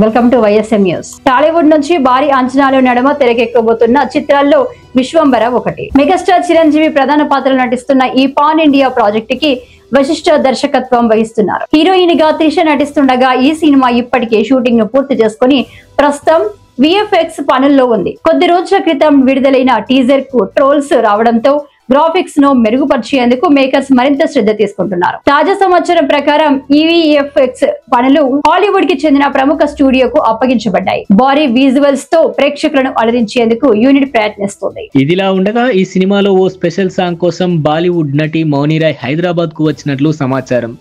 Welcome to YSM news. Tollywood నుంచి భారీ అంచనాలు నడుమ తెరకెక్కబోతున్న చిత్రాల్లో విశ్వంబర ఒకటి. మెగాస్టార్ చిరంజీవి ప్రధాన పాత్రలు నటిస్తున్న ఈ పాన్ ఇండియా ప్రాజెక్ట్ కి వశిష్ఠ దర్శకత్వం వహిస్తున్నారు. హీరోయిన్ గా త్రిష నటిస్తుండగా ఈ సినిమా ఇప్పటికే షూటింగ్ ను పూర్తి చేసుకుని ప్రస్తుతం విఎఫ్ఎక్స్ పనుల్లో ఉంది. కొద్ది రోజుల క్రితం విడుదలైన టీజర్ కు ట్రోల్స్ రావడంతో గ్రాఫిక్స్ ను మెరుగుపరిచేందుకు మేకర్స్ మరింత శ్రద్ధ తీసుకుంటున్నారు. తాజా సమాచారం ప్రకారం ఈ విఎఫ్ఎక్స్ పనులు హాలీవుడ్ కి చెందిన ప్రముఖ స్టూడియోకు అప్పగించబడ్డాయి. భారీ విజువల్స్ తో ప్రేక్షకులను అలరించేందుకు యూనిట్ ప్రయత్నిస్తుంది. ఇదిలా ఉండగా ఈ సినిమాలో ఓ స్పెషల్ సాంగ్ కోసం బాలీవుడ్ నటి మౌనిరాయ్ హైదరాబాద్ కు వచ్చినట్లు సమాచారం.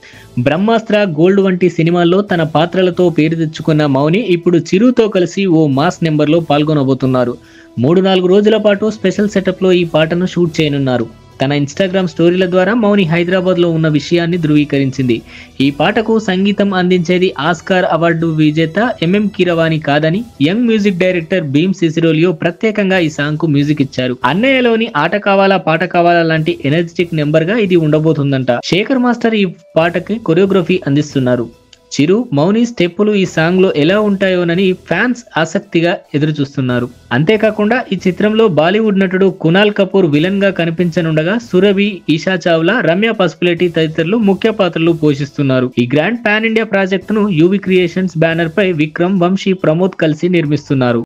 బ్రహ్మాస్త్ర, గోల్డ్ వంటి సినిమాల్లో తన పాత్రలతో పేరు తెచ్చుకున్న మౌని ఇప్పుడు చిరుతో కలిసి ఓ మాస్ నెంబర్ లో పాల్గొనబోతున్నారు. 3-4 రోజుల పాటు స్పెషల్ సెటప్ లో ఈ పాటను షూట్ చేయనున్నారు. తన ఇన్స్టాగ్రామ్ స్టోరీల ద్వారా మౌని హైదరాబాద్ లో ఉన్న విషయాన్ని ధృవీకరించింది. ఈ పాటకు సంగీతం అందించేది ఆస్కార్ అవార్డు విజేత ఎంఎం కీరవాణి కాదని young music director Bheems Ceciroleo ప్రత్యేకంగా ఈ సాంగ్ కు మ్యూజిక్ ఇచ్చారు. అన్నయ్యలోని ఆట కావాలా పాట కావాలా లాంటి ఎనర్జెటిక్ నెంబర్ గా ఇది ఉండబోతుందంట. శేఖర్ మాస్టర్ ఈ పాటకి కొరియోగ్రఫీ అందిస్తున్నారు. చిరు, మౌని స్టెప్పులు ఈ సాంగ్ లో ఎలా ఉంటాయోనని ఫ్యాన్స్ ఆసక్తిగా ఎదురు చూస్తున్నారు. అంతేకాకుండా ఈ చిత్రంలో బాలీవుడ్ నటుడు కునాల్ కపూర్ విలన్ గా కనిపించనుండగా సురభి, ఈషా చావ్లా, రమ్య పసుపులేటి తదితరులు ముఖ్య పాత్రలు పోషిస్తున్నారు. ఈ గ్రాండ్ పాన్ ఇండియా ప్రాజెక్ట్ ను యూవి క్రియేషన్స్ బ్యానర్ పై విక్రమ్, వంశీ, ప్రమోద్ కలిసి నిర్మిస్తున్నారు.